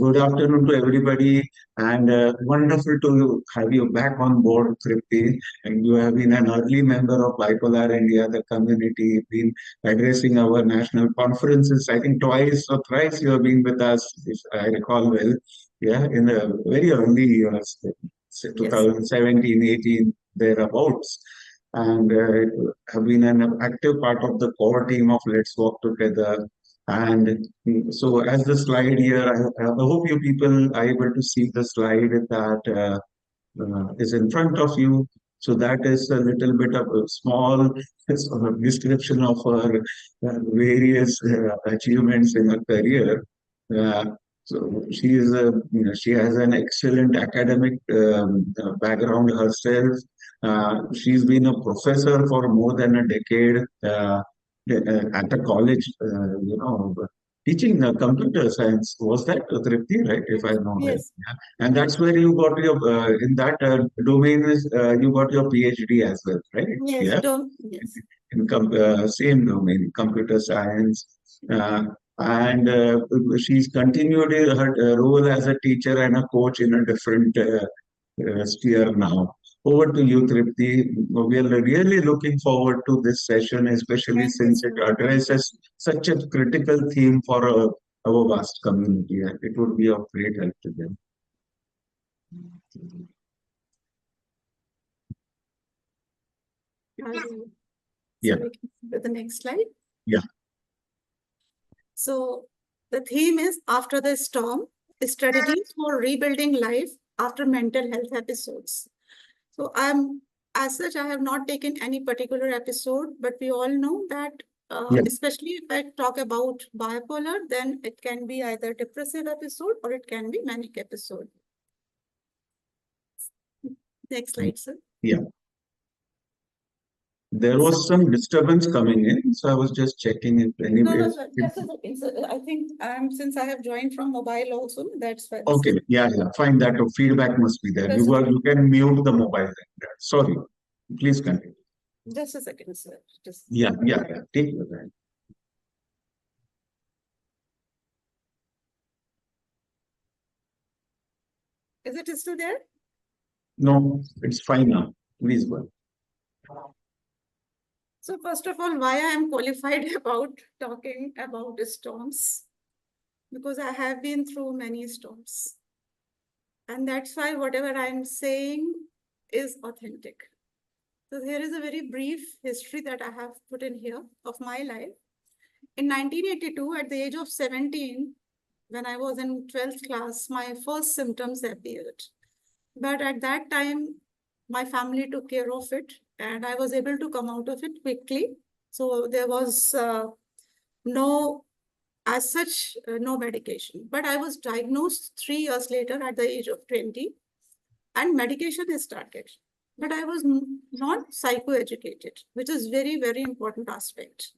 Good afternoon to everybody, and wonderful to have you back on board, Tripti. And you have been an early member of Bipolar India, the community, been addressing our national conferences. I think twice or thrice you have been with us, if I recall well. Yeah, in the very early years, say Yes. 2017, 18, thereabouts. And have been an active part of the core team of Let's Walk Together. And so, as the slide here, I hope you people are able to see the slide that is in front of you. So that is a little bit of a small sort of description of her various achievements in her career. Uh, so she is she has an excellent academic background herself. She's been a professor for more than a decade. At a college, teaching computer science. Was that Tripti, right? If I Yes. know well. Yes. Yeah. And that's where you got your, in that domain is, you got your PhD as well, right? Yes. Yeah. Don't. Yes. In same domain, computer science. Uh, and she's continued her role as a teacher and a coach in a different sphere now. Over to you, Tripti. We are really looking forward to this session, especially Thank you, since it sir. addresses such a critical theme for our vast community. And it would be of great help to them. Yeah, So we can go to the next slide. yeah, So the theme is After the Storm, Strategies for Rebuilding Life After Mental Health Episodes. So as such, I have not taken any particular episode, but we all know that, yeah. especially if I talk about bipolar, then it can be either depressive episode or it can be manic episode. Next slide, sir. Yeah. There was some disturbance coming in, so I was just checking if No, anyway. sir. Just a second, sir. I think since I have joined from mobile also, that's why this Okay, is. yeah. Fine, that feedback must be there. Just a You can mute the mobile then. Sorry. Please continue. Just a second, sir. Just Yeah. Take your time. is it still there? No, it's fine now. Please go. So first of all, why I am qualified about talking about storms? Because I have been through many storms. And that's why whatever I'm saying is authentic. So here is a very brief history that I have put in here of my life. In 1982, at the age of 17, when I was in 12th class, my first symptoms appeared. But at that time, my family took care of it and I was able to come out of it quickly. So there was no, as such, no medication. But I was diagnosed 3 years later at the age of 20 and medication is started. But I was not psychoeducated, which is very, very important aspect.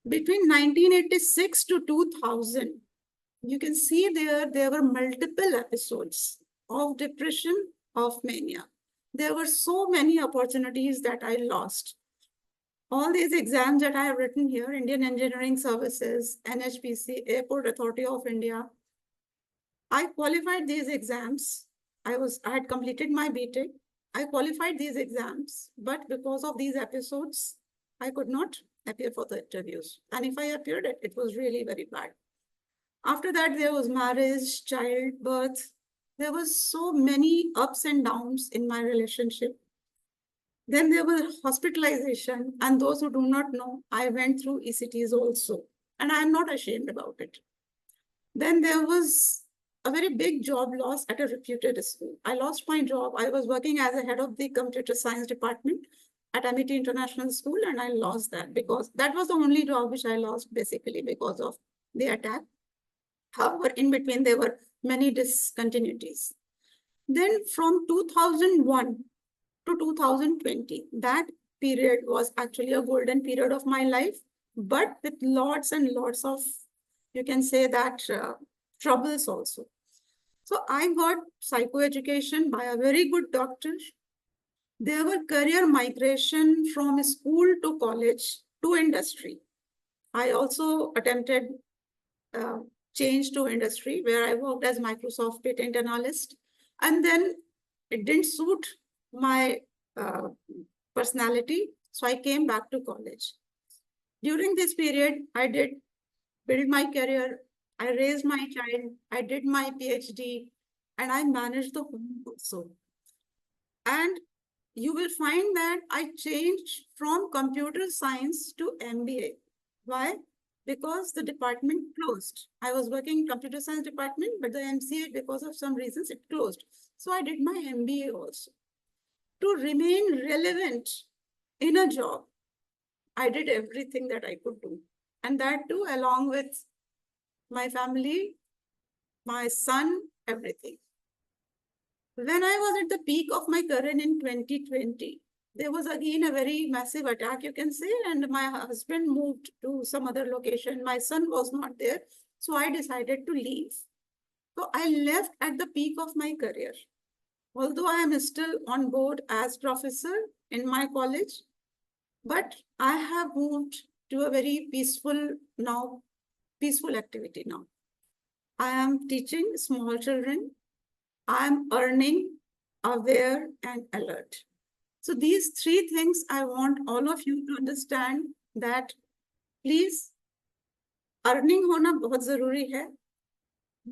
Between 1986 to 2000, you can see there were multiple episodes of depression, of mania. There were so many opportunities that I lost. All these exams that I have written here, Indian Engineering Services, NHPC, Airport Authority of India, I qualified these exams. I had completed my BTech. I qualified these exams, but because of these episodes, I could not appear for the interviews. And if I appeared, it was really very bad. After that, there was marriage, childbirth. There was so many ups and downs in my relationship. Then there was hospitalization. And those who do not know, I went through ECTs also. And I'm not ashamed about it. Then there was a very big job loss at a reputed school. I lost my job. I was working as a head of the computer science department at Amity International School, and I lost that because that was the only job which I lost basically because of the attack. However, in between, there were many discontinuities. Then from 2001 to 2020, that period was actually a golden period of my life, but with lots and lots of, you can say that, troubles also. So I got psychoeducation by a very good doctor. There were career migration from school to college to industry. I also attempted change to industry where I worked as Microsoft patent analyst. And then it didn't suit my uh, personality. So I came back to college. During this period, I did build my career. I raised my child. I did my PhD and I managed the home also. And you will find that I changed from computer science to MBA. Why? Because the department closed. I was working in computer science department, but the MCA, because of some reasons, it closed. So I did my MBA also. To remain relevant in a job, I did everything that I could do. And that too, along with my family, my son, everything. When I was at the peak of my career in 2020, there was again a very massive attack, you can say, and my husband moved to some other location. My son was not there. So I decided to leave. So I left at the peak of my career. Although I am still on board as professor in my college, but I have moved to a very peaceful activity now. I am teaching small children. I am earning, aware, and alert. So these three things I want all of you to understand that please earning होना बहुत जरूरी है.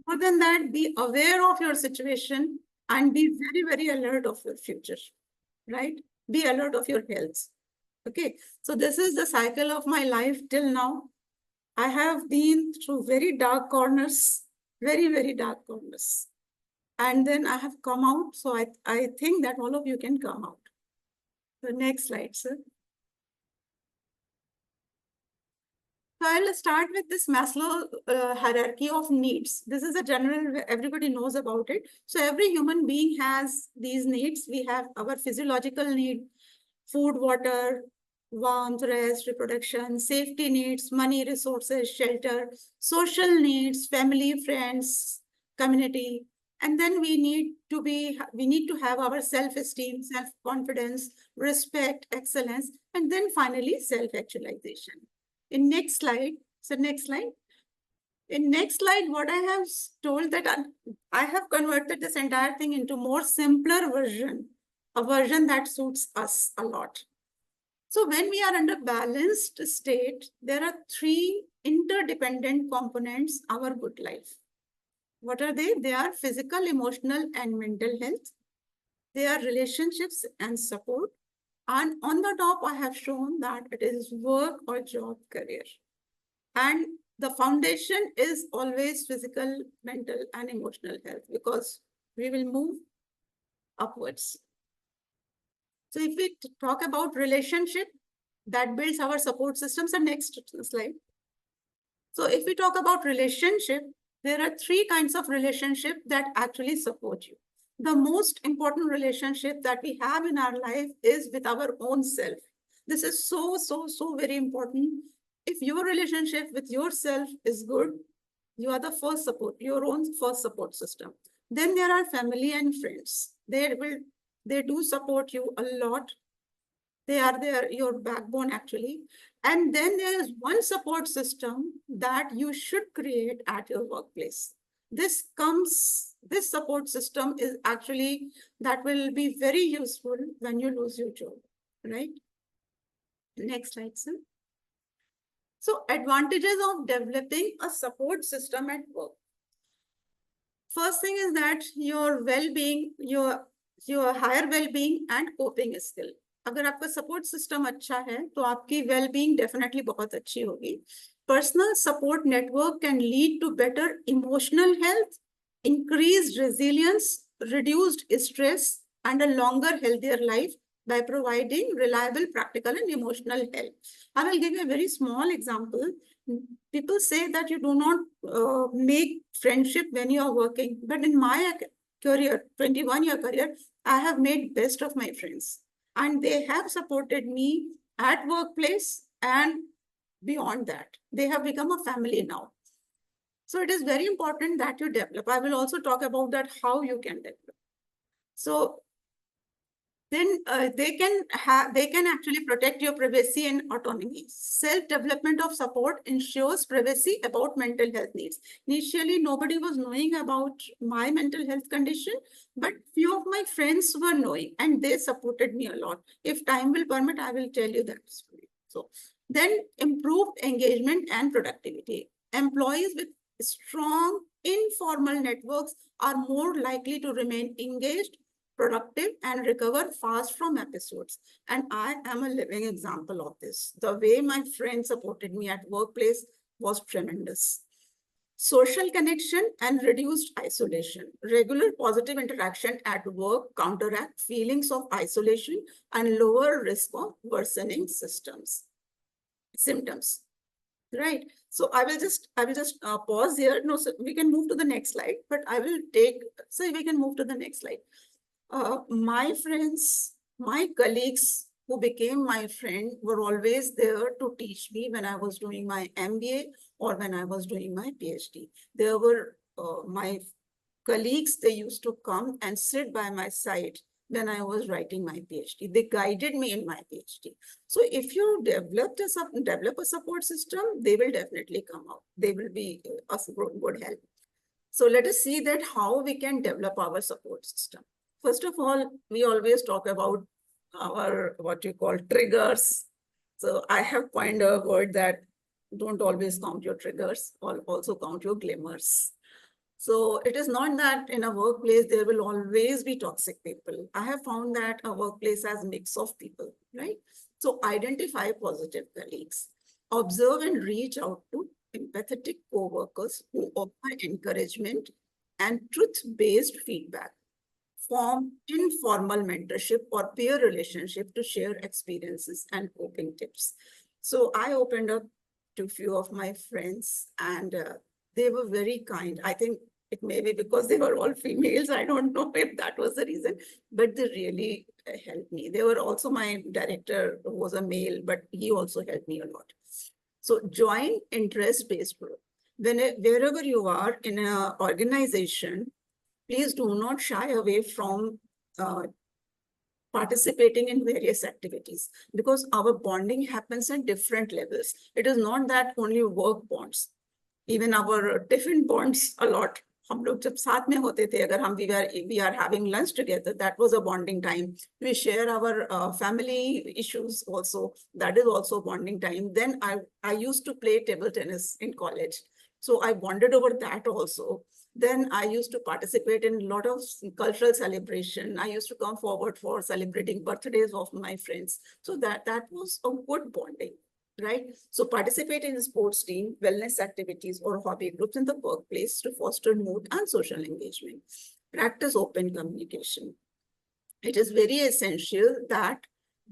More than that, be aware of your situation and be very, very alert of your future, right? Be alert of your health. Okay, so this is the cycle of my life till now. I have been through very dark corners, very, very dark corners. And then I have come out. So I think that all of you can come out. The next slide, sir. So I'll start with this Maslow hierarchy of needs. This is a general, everybody knows about it. So every human being has these needs. We have our physiological need, food, water, warmth, rest, reproduction, safety needs, money, resources, shelter, social needs, family, friends, community. And then we need to have our self-esteem, self-confidence, respect, excellence, and then finally self-actualization. In next slide, so next slide. In next slide, what I have told that I have converted this entire thing into more simpler version, a version that suits us a lot. So when we are under balanced state, there are three interdependent components of our good life. What are they? They are physical, emotional, and mental health. They are relationships and support. And on the top, I have shown that it is work or job career. And the foundation is always physical, mental, and emotional health because we will move upwards. So if we talk about relationship, that builds our support systems. And next slide. So if we talk about relationship, there are three kinds of relationship that actually support you. The most important relationship that we have in our life is with our own self. This is so very important. If your relationship with yourself is good, you are the first support, your own first support system. Then there are family and friends. They do support you a lot. They are your backbone actually. And then there is one support system that you should create at your workplace. This support system is actually that will be very useful when you lose your job, right? Next slide, sir. So advantages of developing a support system at work. First thing is that your well-being, your higher well-being and coping skill. अगर आपका support system अच्छा है तो आपकी well-being definitely बहुत अच्छी होगी. Personal support network can lead to better emotional health, increased resilience, reduced stress, and a longer, healthier life by providing reliable, practical, and emotional help. I will give you a very small example. People say that you do not make friendship when you are working, but in my career, 21-year career, I have made best of my friends. And they have supported me at workplace and beyond that. They have become a family now. So it is very important that you develop. I will also talk about that, how you can develop. So then they can actually protect your privacy and autonomy. Self-development of support ensures privacy about mental health needs. Initially, nobody was knowing about my mental health condition, but few of my friends were knowing and they supported me a lot. If time will permit, I will tell you that story. So then improved engagement and productivity. Employees with strong informal networks are more likely to remain engaged, productive, and recover fast from episodes. And I am a living example of this. The way my friends supported me at workplace was tremendous. Social connection and reduced isolation. Regular positive interaction at work counteract feelings of isolation and lower risk of worsening symptoms. Right. So I will just pause here. No, so we can move to the next slide, but so we can move to the next slide. My friends, my colleagues who became my friend were always there to teach me when I was doing my MBA or when I was doing my PhD. There were my colleagues, they used to come and sit by my side when I was writing my PhD. They guided me in my PhD. So if you develop a support system, they will definitely come out. They will be a good help. So let us see that how we can develop our support system. First of all, we always talk about our what you call triggers. So I have coined a word that don't always count your triggers, also count your glimmers. So it is not that in a workplace there will always be toxic people. I have found that a workplace has a mix of people, right? So identify positive colleagues, observe and reach out to empathetic co-workers who offer encouragement and truth-based feedback. Form informal mentorship or peer relationship to share experiences and coping tips. So I opened up to a few of my friends and they were very kind. I think it may be because they were all females. I don't know if that was the reason, but they really helped me. They were also my director who was a male, but he also helped me a lot. So join interest-based group. Wherever you are in an organization, please do not shy away from uh, participating in various activities because our bonding happens at different levels. It is not that only work bonds, even our different bonds a lot. हम लोग जब साथ में होते थे अगर हम we are having lunch together, that was a bonding time. We share our family issues also, that is also bonding time. Then I used to play table tennis in college, so I bonded over that also. Then I used to participate in a lot of cultural celebration. I used to come forward for celebrating birthdays of my friends. So that was a good bonding, right? So participate in sports team, wellness activities, or hobby groups in the workplace to foster mood and social engagement. Practice open communication. It is very essential that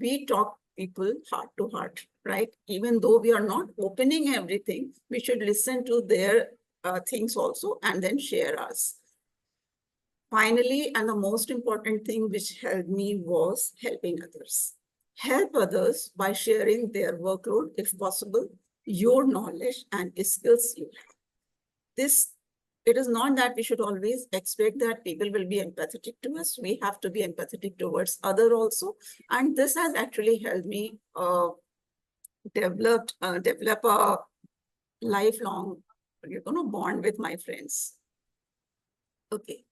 we talk people heart to heart, right? Even though we are not opening everything, we should listen to their things also and then share us. Finally, and the most important thing which helped me was helping others. Help others by sharing their workload, if possible, your knowledge and skills you have. It is not that we should always expect that people will be empathetic to us. We have to be empathetic towards other also. And this has actually helped me develop a lifelong, bond with my friends. Okay.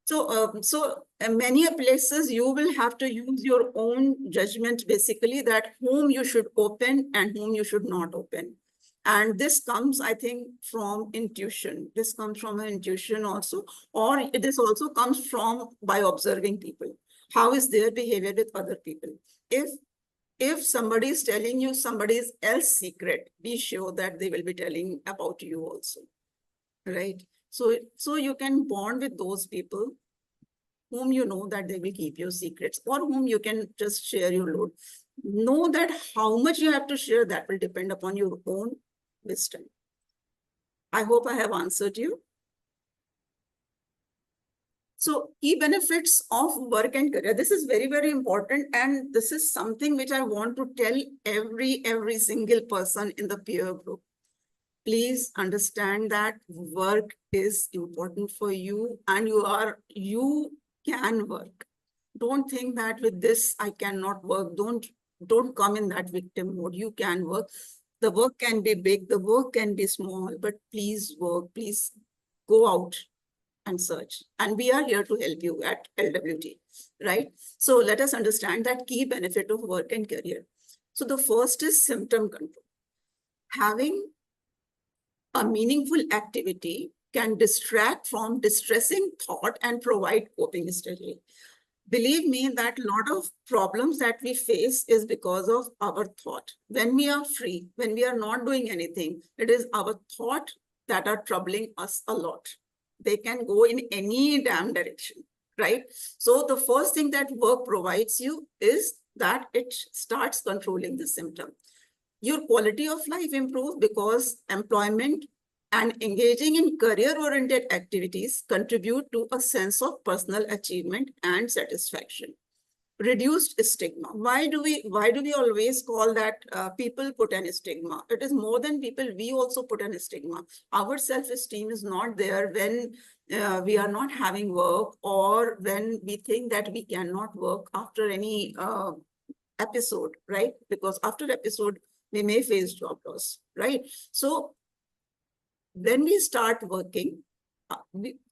So many places you will have to use your own judgment, basically, that whom you should open and whom you should not open. And this comes, I think, from intuition. This comes from an intuition also, or this also comes from by observing people. How is their behavior with other people? If somebody is telling you somebody else's secret, be sure that they will be telling about you also, right? So you can bond with those people whom you know that they will keep your secrets or whom you can just share your load. Know that how much you have to share, that will depend upon your own wisdom. I hope I have answered you. So key benefits of work and career. This is very, very important. And this is something which I want to tell every single person in the peer group. Please understand that work is important for you and you can work. Don't think that with this I cannot work. Don't come in that victim mode. You can work. The work can be big, the work can be small, but please work, please go out and search. And we are here to help you at LWT, right? So let us understand that key benefit of work and career. So the first is symptom control. Having a meaningful activity can distract from distressing thought and provide coping strategy. Believe me that a lot of problems that we face is because of our thought. When we are free, when we are not doing anything, it is our thought that are troubling us a lot. They can go in any damn direction, right? So the first thing that work provides you is that it starts controlling the symptom. Your quality of life improves because employment and engaging in career-oriented activities contribute to a sense of personal achievement and satisfaction. Reduced stigma. Why do we always call that people put an stigma? It is more than people, we also put an stigma. Our self-esteem is not there when we are not having work, or when we think that we cannot work after any episode, right? Because after episode, we may face job loss, right? So when we start working,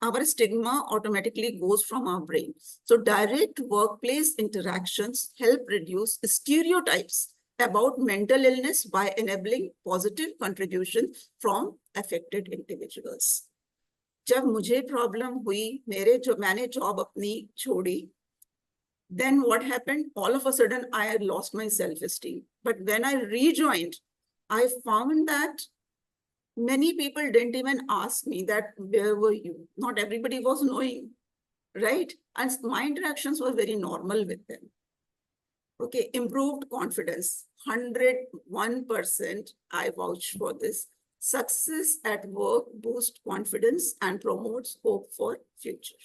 our stigma automatically goes from our brain. So direct workplace interactions help reduce stereotypes about mental illness by enabling positive contribution from affected individuals. जब मुझे problem हुई, मैंने job अपनी छोड़ी, then what happened? All of a sudden, I had lost my self-esteem. But when I rejoined, I found that many people didn't even ask me that, where were you? Not everybody was knowing, right? And my interactions were very normal with them. Okay, improved confidence, 101%, I vouch for this. Success at work boosts confidence and promotes hope for future.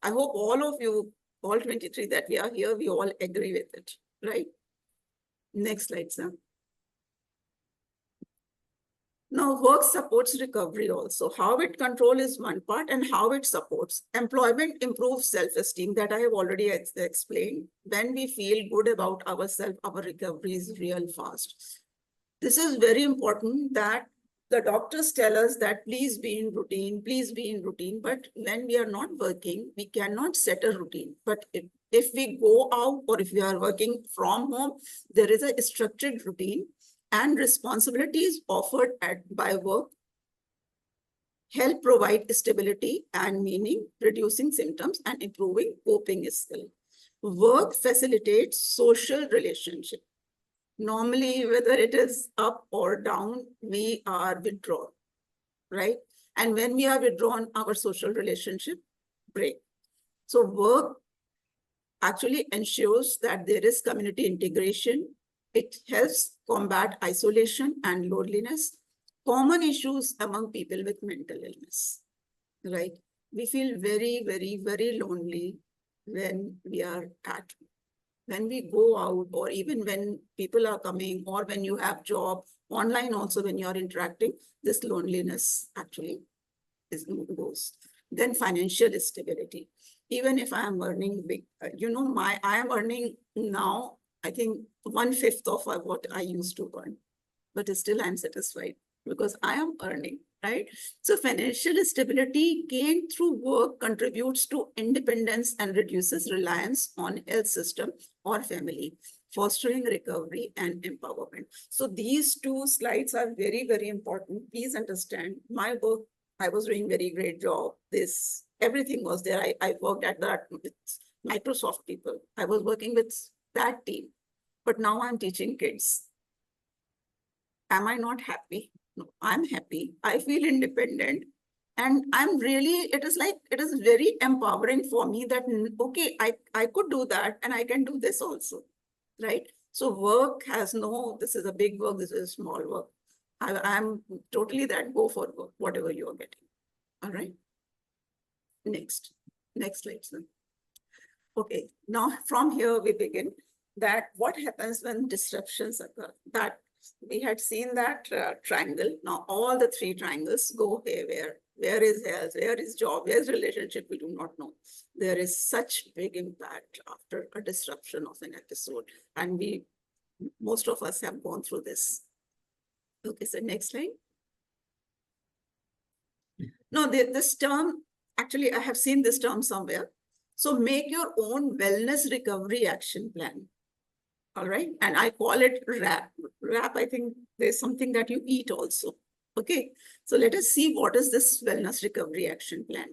I hope all of you, all 23 that we are here, we all agree with it, right? Next slide, sir. Now, work supports recovery also. How it controls is one part, and how it supports. Employment improves self-esteem, that I have already explained. When we feel good about ourselves, our recovery is real fast. This is very important, that the doctors tell us that please be in routine, please be in routine. But when we are not working, we cannot set a routine. But if we go out, or if we are working from home, there is a structured routine, and responsibilities offered by work help provide stability and meaning, reducing symptoms and improving coping skill. Work facilitates social relationship. Normally, whether it is up or down, we are withdrawn, right? And when we are withdrawn, our social relationship break. So work actually ensures that there is community integration. It helps combat isolation and loneliness, common issues among people with mental illness, right? We feel very, very, very lonely when we are at, when we go out, or even when people are coming, or when you have job, online also, when you are interacting, this loneliness actually goes. Then financial stability. Even if I am earning big, I am earning now, I think 1/5 of what I used to earn, but still I'm satisfied because I am earning, right? So financial stability gained through work contributes to independence and reduces reliance on health system or family, fostering recovery and empowerment. So these two slides are very, very important. Please understand, my work, I was doing very great job. Everything was there. I worked at that with Microsoft people. I was working with that team, but now I'm teaching kids. Am I not happy? No, I'm happy. I feel independent. And I'm really, it is very empowering for me that, okay, I could do that, and I can do this also, right? So work has no, this is a big work, this is a small work. I'm totally that, go for work, whatever you are getting. All right. Next slide, sir. Okay, now from here we begin that what happens when disruptions occur. That we had seen that triangle. Now all the three triangles go haywire. Where is health? Where is job? Where is relationship? We do not know. There is such big impact after a disruption of an episode. And most of us have gone through this. Okay, so next slide. No, this term, actually, I have seen this term somewhere. So make your own wellness recovery action plan. All right. And I call it RAP. RAP, I think there's something that you eat also. Okay. So let us see what is this wellness recovery action plan.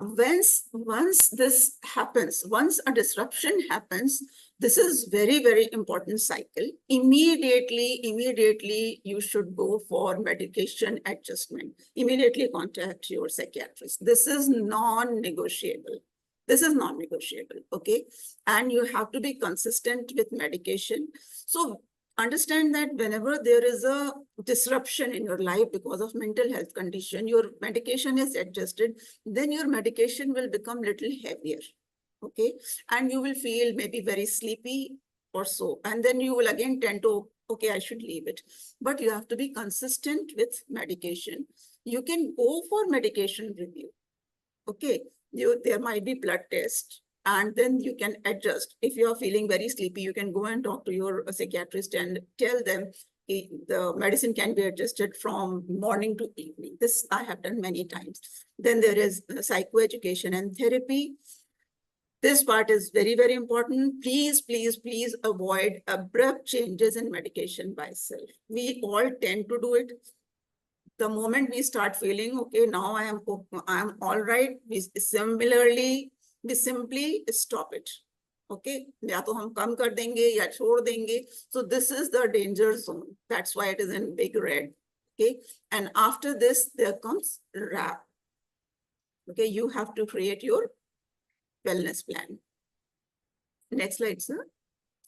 Once this happens, once a disruption happens, this is very, very important cycle. Immediately, you should go for medication adjustment. Immediately contact your psychiatrist. This is non-negotiable. This is non-negotiable, okay? And you have to be consistent with medication. So understand that whenever there is a disruption in your life because of mental health condition, your medication is adjusted, then your medication will become little heavier, okay? And you will feel maybe very sleepy or so. And then you will again tend to, okay, I should leave it. But you have to be consistent with medication. You can go for medication review, okay? There might be blood test, and then you can adjust. If you are feeling very sleepy, you can go and talk to your psychiatrist and tell them the medicine can be adjusted from morning to evening. This I have done many times. Then there is psychoeducation and therapy. This part is very, very important. Please avoid abrupt changes in medication by self. We all tend to do it. The moment we start feeling, okay, now I am all right, we simply stop it. Okay, या तो हम कम कर देंगे या छोड़ देंगे. So this is the danger zone. That's why it is in big red. Okay, and after this there comes RAP. Okay, you have to create your wellness plan. Next slide, sir.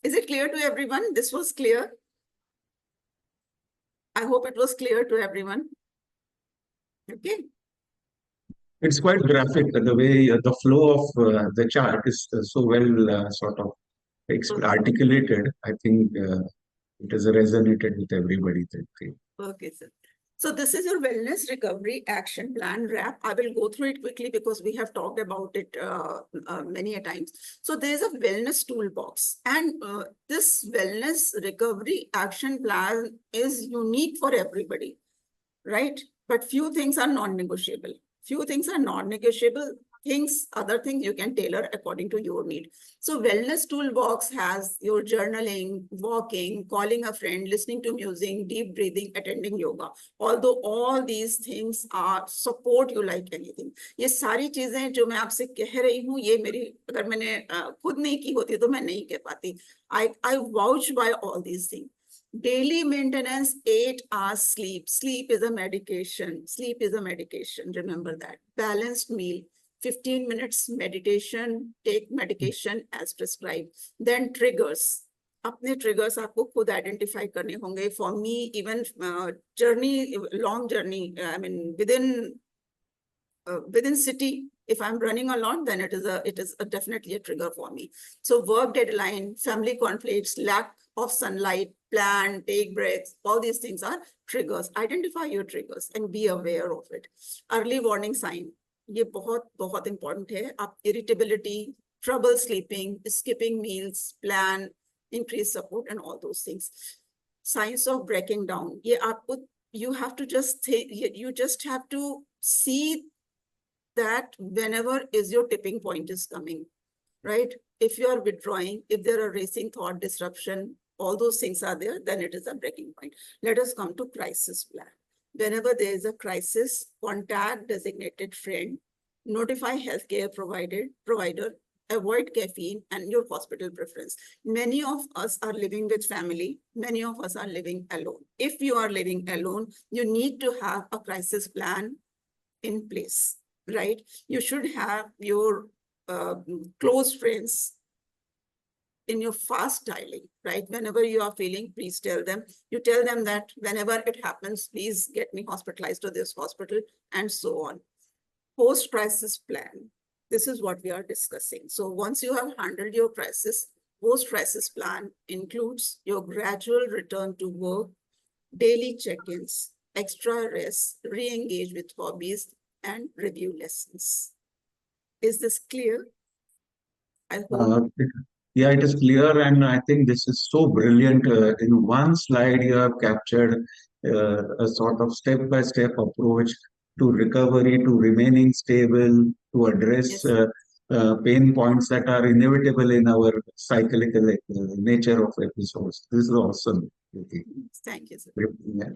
Is it clear to everyone? This was clear. I hope it was clear to everyone. Okay. It's quite graphic, the way the flow of the chart is so well sort of articulated. I think it has resonated with everybody. Okay, sir. So this is your wellness recovery action plan RAP. I will go through it quickly because we have talked about it many a times. So there's a wellness toolbox, and this wellness recovery action plan is unique for everybody, right? But few things are non-negotiable. Few things are non-negotiable. Other things you can tailor according to your need. So wellness toolbox has your journaling, walking, calling a friend, listening to music, deep breathing, attending yoga. Although all these things are support you like anything. ये सारी चीजें जो मैं आपसे कह रही हूँ, ये मेरी अगर मैंने खुद नहीं की होती तो मैं नहीं कह पाती. I vouch by all these things. Daily maintenance, 8 hours sleep. Sleep is a medication. Sleep is a medication. Remember that. Balanced meal. 15 minutes meditation, take medication as prescribed. Then triggers. अपने triggers आपको खुद identify करने होंगे. For me, even long journey, I mean, within city, if I'm running a lot, then it is definitely a trigger for me. So work deadline, family conflicts, lack of sunlight, plan, take breaks, all these things are triggers. Identify your triggers and be aware of it. Early warning sign. ये बहुत important है. आप irritability, trouble sleeping, skipping meals, plan, increased support, and all those things. Signs of breaking down. ये आपको, you have to just have to see that whenever is your tipping point is coming, right? If you are withdrawing, if there are racing thought, disruption, all those things are there, then it is a breaking point. Let us come to crisis plan. Whenever there is a crisis, contact designated friend, notify healthcare provider, avoid caffeine and your hospital preference. Many of us are living with family. Many of us are living alone. If you are living alone, you need to have a crisis plan in place, right? You should have your close friends in your fast dialing, right? Whenever you are feeling, please tell them. You tell them that whenever it happens, please get me hospitalized to this hospital and so on. Post-crisis plan. This is what we are discussing. So once you have handled your crisis, post-crisis plan includes your gradual return to work, daily check-ins, extra rest, re-engage with hobbies, and review lessons. Is this clear? I hope. Yeah, it is clear, and I think this is so brilliant. In one slide, you have captured a sort of step-by-step approach to recovery, to remaining stable, to address Yes. pain points that are inevitable in our cyclical nature of episodes. This is awesome. Okay. Thank you, sir. Yeah.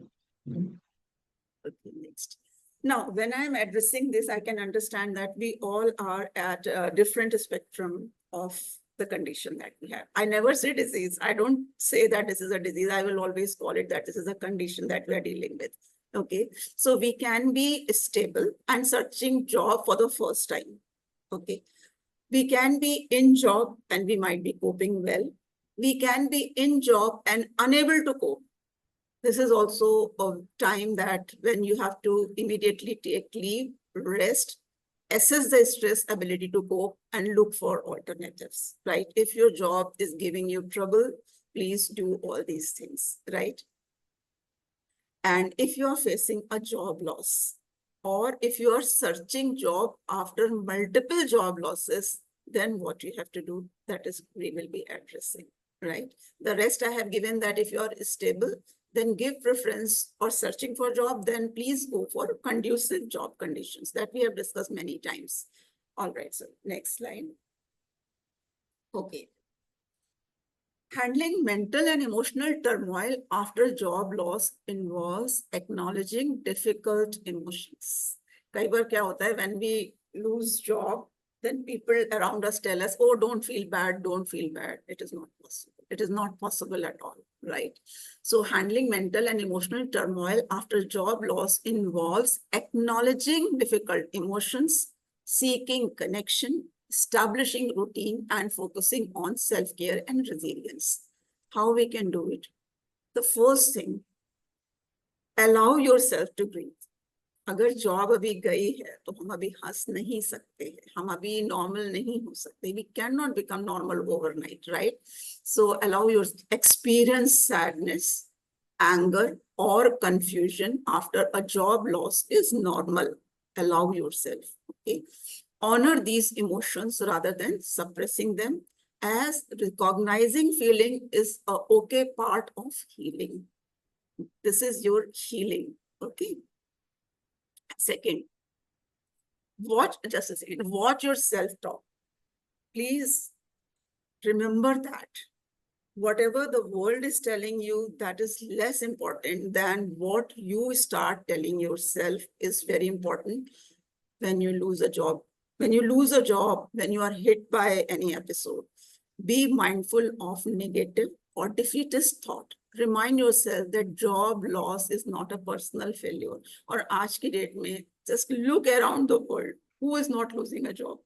Okay, next. Now, when I'm addressing this, I can understand that we all are at a different spectrum of the condition that we have. I never say disease. I don't say that this is a disease. I will always call it that this is a condition that we are dealing with. Okay, so we can be stable and searching job for the first time. Okay, we can be in job and we might be coping well. We can be in job and unable to cope. This is also a time that when you have to immediately take leave, rest, assess the stress ability to cope, and look for alternatives, right? If your job is giving you trouble, please do all these things, right? And if you are facing a job loss, or if you are searching job after multiple job losses, then what you have to do, that is we will be addressing, right? The rest I have given that if you are stable, then give preference or searching for job, then please go for conducive job conditions that we have discussed many times. All right, so next slide. Okay. Handling mental and emotional turmoil after job loss involves acknowledging difficult emotions. कई बार क्या होता है when we lose job, then people around us tell us, oh, don't feel bad, don't feel bad. It is not possible. It is not possible at all, right? So handling mental and emotional turmoil after job loss involves acknowledging difficult emotions, seeking connection, establishing routine, and focusing on self-care and resilience. How we can do it? The first thing, allow yourself to breathe. अगर job अभी गई है तो हम अभी हंस नहीं सकते हैं, हम अभी नॉर्मल नहीं हो सकते. We cannot become normal overnight, right? So allow your experience sadness, anger, or confusion after a job loss is normal. Allow yourself, okay? Honor these emotions rather than suppressing them, as recognizing feeling is a okay part of healing. This is your healing, okay? Second, just a second, watch your self-talk. Please remember that whatever the world is telling you, that is less important than what you start telling yourself is very important when you lose a job. When you lose a job, when you are hit by any episode, be mindful of negative or defeatist thought. Remind yourself that job loss is not a personal failure. Or आज की date में just look around the world. Who is not losing a job?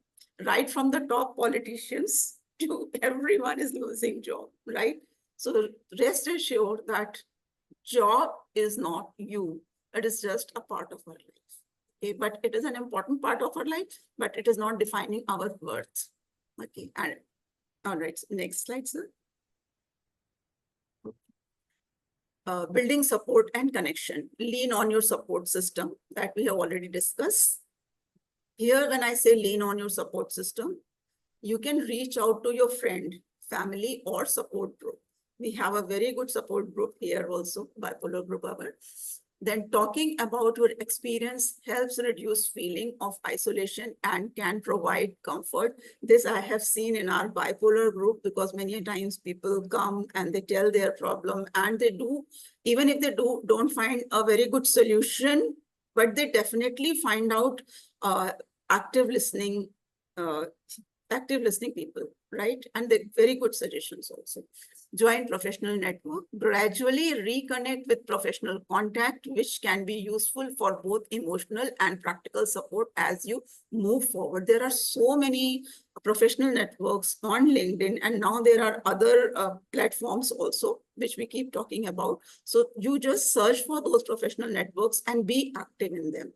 Right from the top politicians to everyone is losing job, right? So rest assured that job is not you. It is just a part of our life. Okay, but it is an important part of our life, but it is not defining our worth. Okay, and all right, next slide, sir. Building support and connection. Lean on your support system that we have already discussed. Here, when I say lean on your support system, you can reach out to your friend, family, or support group. We have a very good support group here also, bipolar group our. Then talking about your experience helps reduce feeling of isolation and can provide comfort. This I have seen in our bipolar group, because many times people come and they tell their problem, and they do, even if they don't find a very good solution, but they definitely find out active listening people, right? And they're very good suggestions also. Join professional network, gradually reconnect with professional contact, which can be useful for both emotional and practical support as you move forward. There are so many professional networks on LinkedIn, and now there are other platforms also, which we keep talking about. So you just search for those professional networks and be active in them.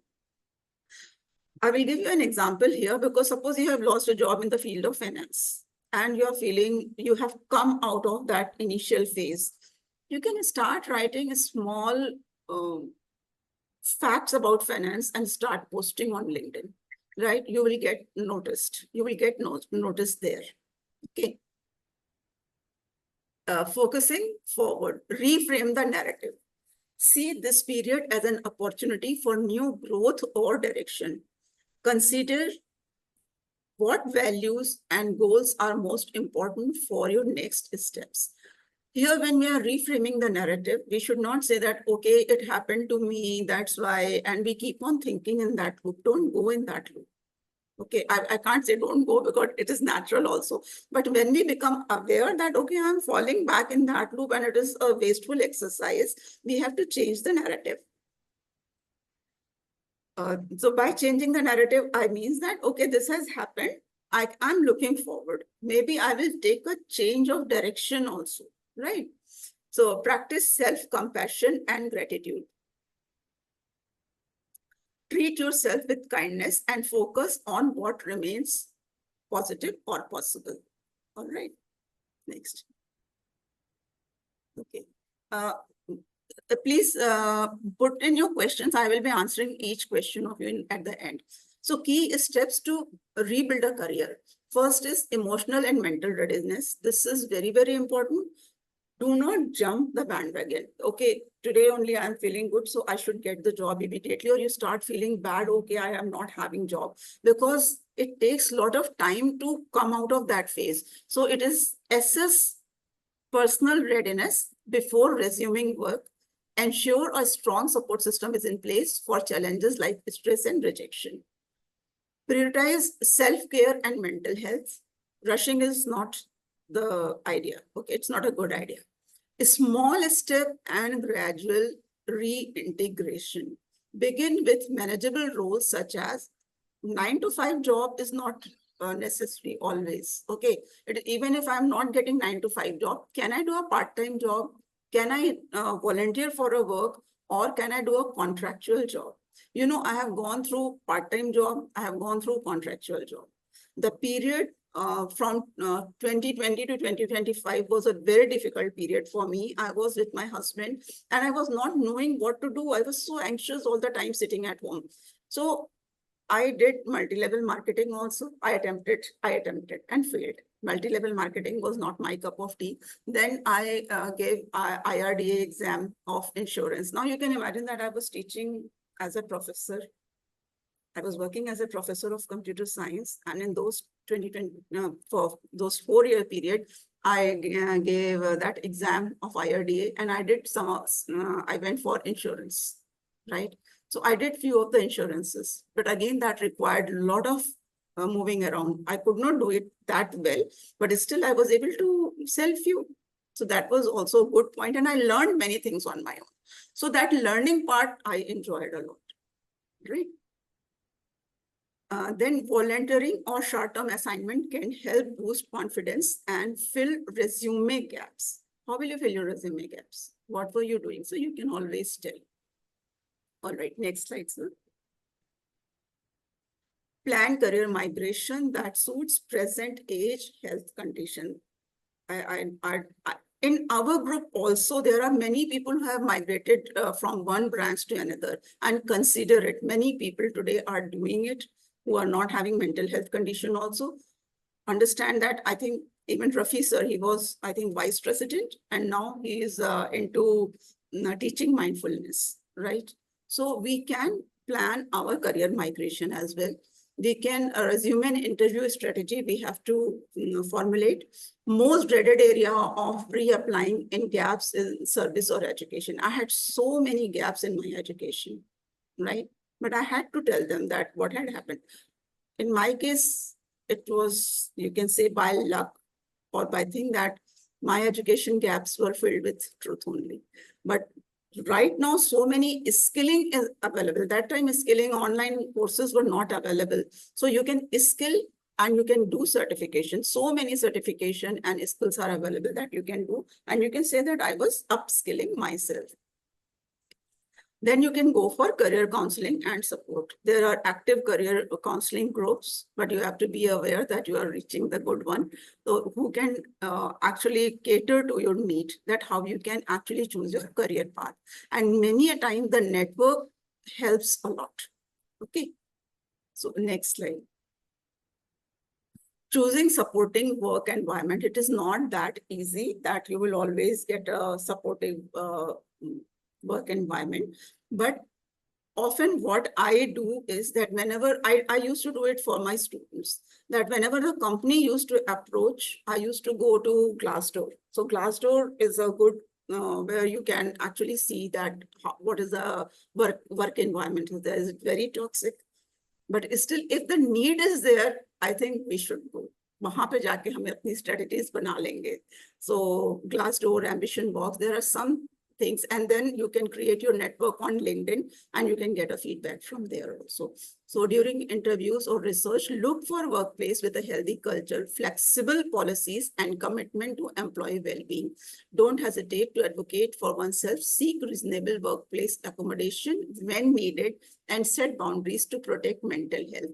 I will give you an example here, because suppose you have lost a job in the field of finance and you're feeling you have come out of that initial phase. You can start writing a small facts about finance and start posting on LinkedIn, right? You will get noticed. You will get noticed there. Okay. Focusing forward, reframe the narrative. See this period as an opportunity for new growth or direction. Consider what values and goals are most important for your next steps. Here, when we are reframing the narrative, we should not say that, okay, it happened to me, that's why, and we keep on thinking in that loop. Don't go in that loop. Okay, I can't say don't go because it is natural also. But when we become aware that, okay, I'm falling back in that loop and it is a wasteful exercise, we have to change the narrative. So by changing the narrative, I means that, okay, this has happened. I'm looking forward. Maybe I will take a change of direction also, right? So practice self-compassion and gratitude. Treat yourself with kindness and focus on what remains positive or possible. All right, next. Okay. Please put in your questions. I will be answering each question of you at the end. So key steps to rebuild a career. First is emotional and mental readiness. This is very, very important. Do not jump the bandwagon. Okay, today only I'm feeling good, so I should get the job immediately. Or you start feeling bad, okay, I am not having job. Because it takes a lot of time to come out of that phase. So it is assess personal readiness before resuming work. Ensure a strong support system is in place for challenges like stress and rejection. Prioritize self-care and mental health. Rushing is not the idea. Okay, it's not a good idea. A small step and gradual reintegration. Begin with manageable roles such as 9 to 5 job is not necessary always. Okay, even if I'm not getting 9 to 5 job, can I do a part-time job? Can I volunteer for a work, or can I do a contractual job? You know, I have gone through part-time job. I have gone through contractual job. The period from 2020 to 2025 was a very difficult period for me. I was with my husband and I was not knowing what to do. I was so anxious all the time sitting at home. So I did multi-level marketing also. I attempted and failed. Multi-level marketing was not my cup of tea. Then I gave IRDA exam of insurance. Now you can imagine that I was teaching as a professor. I was working as a professor of computer science, and in those 2020, for those 4-year period, I gave that exam of IRDA, and I did I went for insurance, right? So I did few of the insurances, but again, that required a lot of moving around. I could not do it that well, but still I was able to sell few. So that was also a good point, and I learned many things on my own. So that learning part, I enjoyed a lot, right? Then volunteering or short-term assignment can help boost confidence and fill resume gaps. How will you fill your resume gaps? What were you doing? So you can always tell. All right, next slide, sir. Plan career migration that suits present age health condition. In our group also, there are many people who have migrated from one branch to another and consider it. Many people today are doing it who are not having mental health condition also. Understand that. I think even Rafi sir, he was, I think, vice president, and now he is into teaching mindfulness, right? So we can plan our career migration as well. We can resume an interview strategy we have to formulate. Most dreaded area of reapplying in gaps in service or education. I had so many gaps in my education, right? But I had to tell them that what had happened. In my case, it was, you can say, by luck or by thing that my education gaps were filled with truth only. But right now, so many skilling is available. That time, skilling online courses were not available. So you can skill and you can do certification. So many certification and skills are available that you can do. And you can say that I was upskilling myself. Then you can go for career counseling and support. There are active career counseling groups, but you have to be aware that you are reaching the good one. So who can actually cater to your need, that how you can actually choose your career path. And many a time the network helps a lot. Okay. So next slide. Choosing supporting work environment, it is not that easy that you will always get a supportive work environment. But often what I do is that whenever I used to do it for my students, that whenever the company used to approach, I used to go to Glassdoor. So Glassdoor is a good where you can actually see that what is the work environment. There is very toxic, but still if the need is there, I think we should go. वहां पे जाके हमें अपनी strategies बना लेंगे. So Glassdoor, Ambition Box, there are some things, and then you can create your network on LinkedIn and you can get a feedback from there also. So during interviews or research, look for workplace with a healthy culture, flexible policies, and commitment to employee well-being. Don't hesitate to advocate for oneself, seek reasonable workplace accommodation when needed, and set boundaries to protect mental health.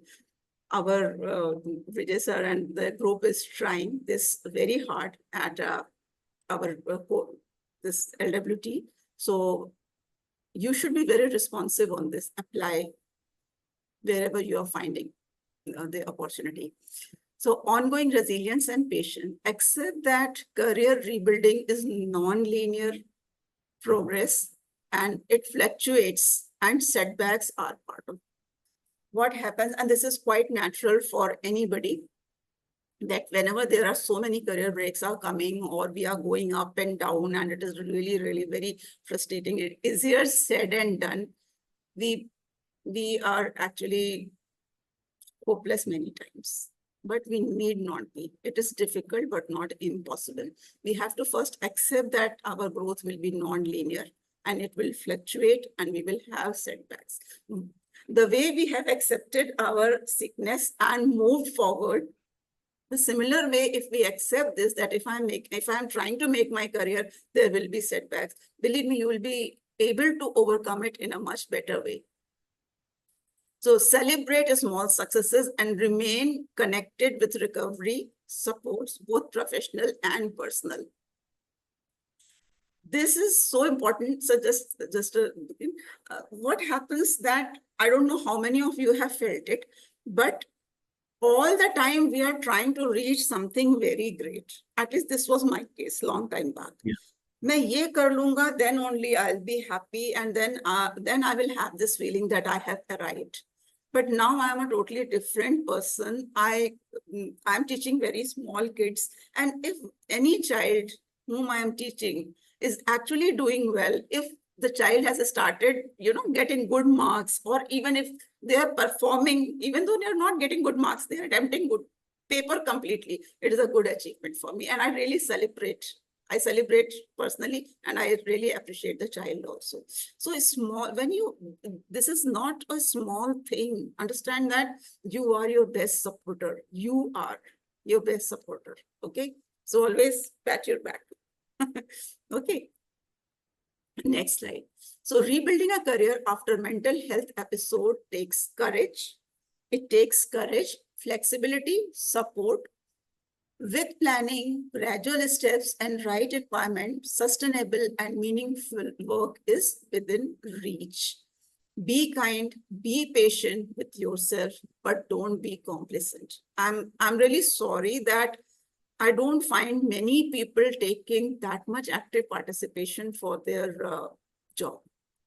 Our Vijay sir and the group is trying this very hard at our this LWT. So you should be very responsive on this. Apply wherever you are finding the opportunity. So ongoing resilience and patience. Accept that career rebuilding is non-linear progress and it fluctuates, and setbacks are part of what happens. And this is quite natural for anybody, that whenever there are so many career breaks are coming, or we are going up and down, and it is really, really very frustrating. It is easier said and done. We are actually hopeless many times, but we need not be. It is difficult, but not impossible. We have to first accept that our growth will be non-linear and it will fluctuate and we will have setbacks. The way we have accepted our sickness and moved forward, the similar way, if we accept this, that if I'm trying to make my career, there will be setbacks. Believe me, you will be able to overcome it in a much better way. So celebrate small successes and remain connected with recovery supports, both professional and personal. This is so important. So what happens that, I don't know how many of you have felt it, but all the time we are trying to reach something very great. At least this was my case long time back. Yeah. मैं ये कर लूंगा, then only I'll be happy, and then I will have this feeling that I have arrived. But now I am a totally different person. I'm teaching very small kids, and if any child whom I am teaching is actually doing well, if the child has started, getting good marks, or even if they are performing, even though they are not getting good marks, they are attempting good paper completely, it is a good achievement for me, and I really celebrate. I celebrate personally, and I really appreciate the child also. So it's small, this is not a small thing. Understand that you are your best supporter. You are your best supporter. Okay. So always pat your back. Okay. Next slide. So rebuilding a career after mental health episode takes courage. It takes courage, flexibility, support. With planning, gradual steps, and right environment, sustainable and meaningful work is within reach. Be kind, be patient with yourself, but don't be complacent. I'm really sorry that I don't find many people taking that much active participation for their job.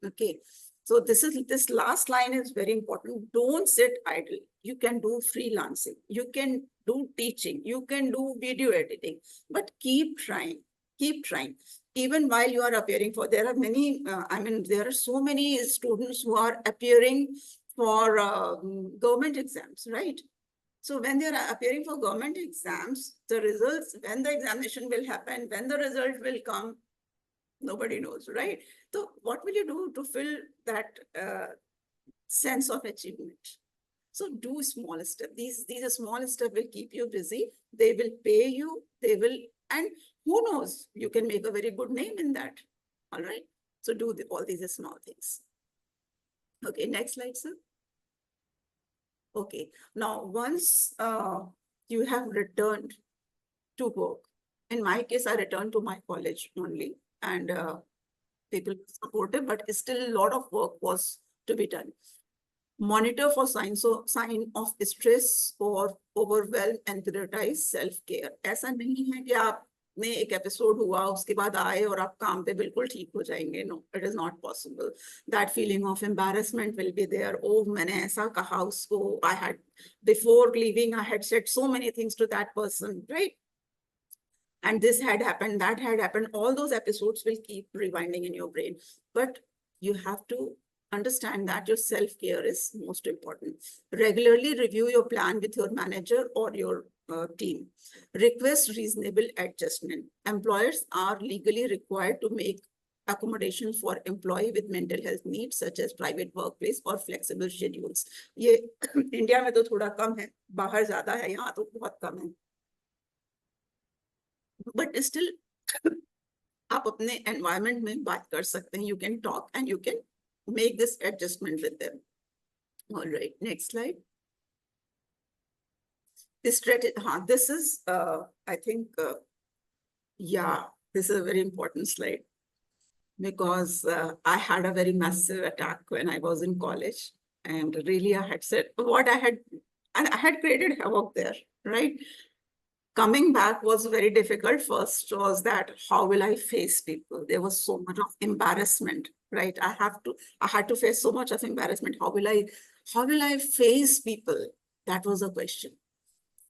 Okay. So this last line is very important. Don't sit idle. You can do freelancing. You can do teaching. You can do video editing, but keep trying. Keep trying. Even while you are appearing for, there are many, there are so many students who are appearing for government exams, right? So when they are appearing for government exams, the results, when the examination will happen, when the result will come, nobody knows, right? So what will you do to fill that sense of achievement? So do small steps. These small steps will keep you busy. They will pay you. They will, and who knows, you can make a very good name in that. All right. So do all these small things. Okay, next slide, sir. Okay, now once you have returned to work, in my case, I returned to my college only, and people supported, but still a lot of work was to be done. Monitor for sign of stress or overwhelm and prioritize self-care. ऐसा नहीं है कि आपने एक episode हुआ उसके बाद आए और आप काम पे बिल्कुल ठीक हो जाएंगे. No, it is not possible. That feeling of embarrassment will be there. Oh, मैंने ऐसा कहा उसको. I had before leaving, I had said so many things to that person, right? And this had happened, that had happened. All those episodes will keep rewinding in your brain. But you have to understand that your self-care is most important. Regularly review your plan with your manager or your team. Request reasonable adjustment. Employers are legally required to make accommodation for employee with mental health needs such as private workplace or flexible schedules. ये India में तो थोड़ा कम है, बाहर ज्यादा है, यहाँ तो बहुत कम है. But still, आप अपने environment में बात कर सकते हैं. You can talk and you can make this adjustment with them. All right, next slide. This is, I think, yeah, this is a very important slide because I had a very massive attack when I was in college, and really I had said what I had, and I had created havoc there, right? Coming back was very difficult. First was that how will I face people? There was so much of embarrassment, right? I had to face so much of embarrassment. How will I face people? That was a question.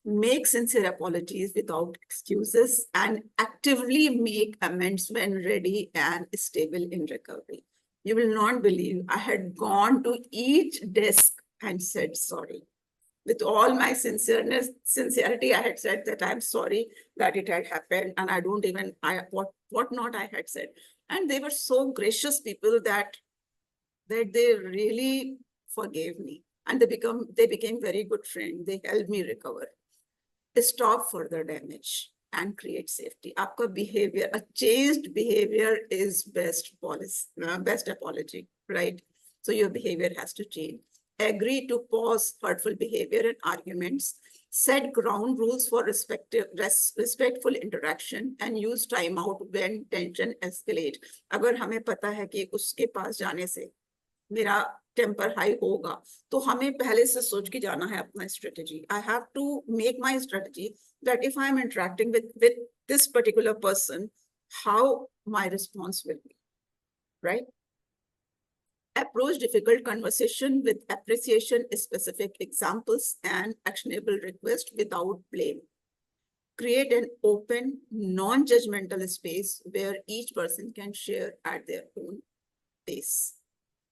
Make sincere apologies without excuses and actively make amends when ready and stable in recovery. You will not believe I had gone to each desk and said sorry. With all my sincerity, I had said that I'm sorry that it had happened, and I don't even, what not I had said. And they were so gracious people that they really forgave me, and they became very good friends. They helped me recover. Stop further damage and create safety. Aapka behavior, a changed behavior is best apology, right? So your behavior has to change. Agree to pause hurtful behavior and arguments, set ground rules for respectful interaction, and use timeout when tension escalate. अगर हमें पता है कि उसके पास जाने से मेरा temper high होगा, तो हमें पहले से सोच के जाना है अपना strategy. I have to make my strategy that if I am interacting with this particular person, how my response will be, right? Approach difficult conversation with appreciation, specific examples, and actionable request without blame. Create an open, non-judgmental space where each person can share at their own pace,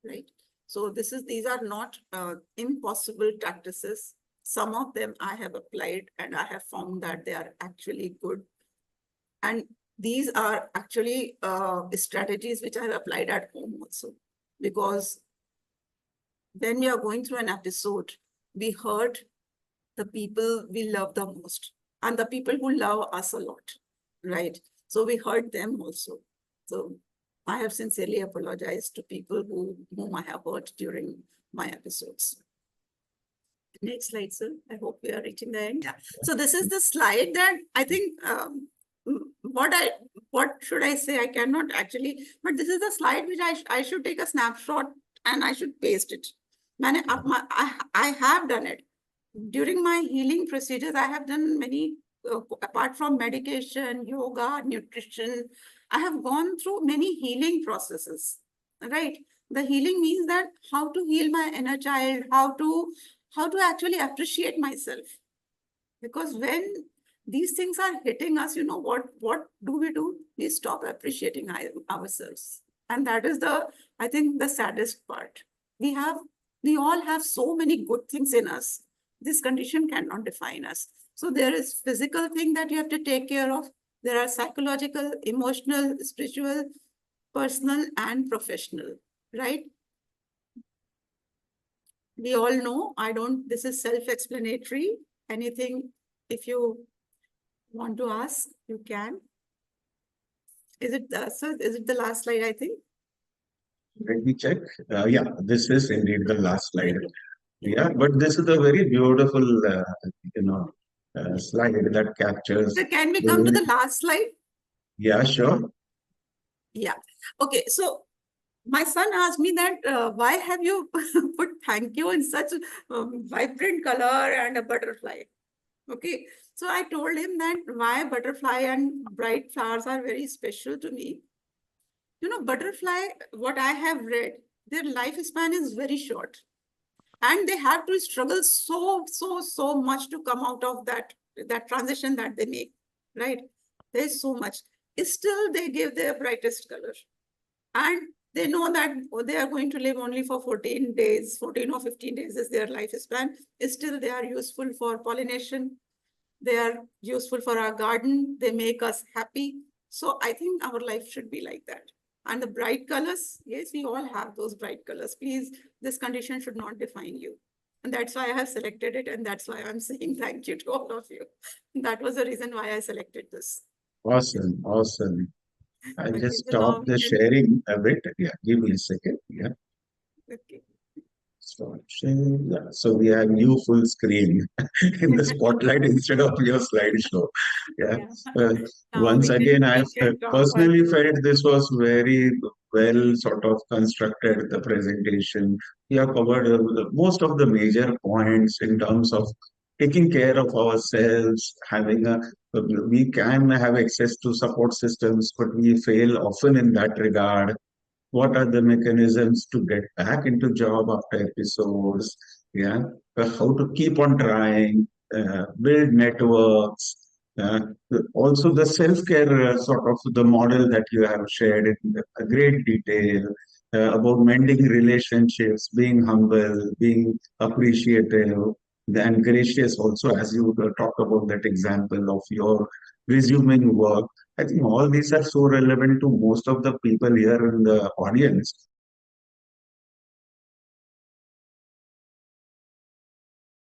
right? So these are not impossible practices. Some of them I have applied and I have found that they are actually good. And these are actually strategies which I have applied at home also. Because when we are going through an episode, we hurt the people we love the most and the people who love us a lot, right? So we hurt them also. So I have sincerely apologized to people whom I have hurt during my episodes. Next slide, sir. I hope we are reaching the end. Yeah. So this is the slide that I think, what should I say? I cannot actually, but this is the slide which I should take a snapshot and I should paste it. I have done it. During my healing procedures, I have done many, apart from medication, yoga, nutrition, I have gone through many healing processes, right? The healing means that how to heal my inner child, how to actually appreciate myself. Because when these things are hitting us, you know, what do? We stop appreciating ourselves. And that is I think the saddest part. We all have so many good things in us. This condition cannot define us. So there is physical thing that you have to take care of. There are psychological, emotional, spiritual, personal, and professional, right? We all know, this is self-explanatory. Anything, if you want to ask, you can. Is it the last slide, I think? Let me check. Yeah, this is indeed the last slide. Yeah, but this is a very beautiful, slide that captures. So can we come to the last slide? Yeah, sure. Yeah. Okay. So My son asked me that why have you put thank you in such vibrant color and a butterfly? Okay, so I told him that why butterfly and bright flowers are very special to me. You know, butterfly, what I have read, their lifespan is very short, and they have to struggle so much to come out of that transition that they make. Right? There's so much. Still, they give their brightest color, and they know that they are going to live only for 14 days, 14 or 15 days is their lifespan. Still, they are useful for pollination. They are useful for our garden. They make us happy. So I think our life should be like that. And the bright colors, yes, we all have those bright colors. Please, this condition should not define you. And that's why I have selected it. And that's why I'm saying thank you to all of you. That was the reason why I selected this. Awesome, awesome. I'll Okay, just so now stop we the can. sharing a bit. Yeah, give me a second. Yeah. Okay. Start sharing. Yeah. So we have new full screen in the spotlight instead of your slideshow. Yeah. Yeah. Uh, Now Once again, we I've can talk while. personally felt this was very well sort of constructed, the presentation. We have covered most of the major points in terms of taking care of ourselves, having a we can have access to support systems, but we fail often in that regard. What are the mechanisms to get back into job after episodes? Yeah, how to keep on trying, build networks. Uh, Also, the self-care sort of the model that you have shared in a great detail about mending relationships, being humble, being appreciative, and gracious. Also, as you talk about that example of your resuming work, I think all these are so relevant to most of the people here in the audience.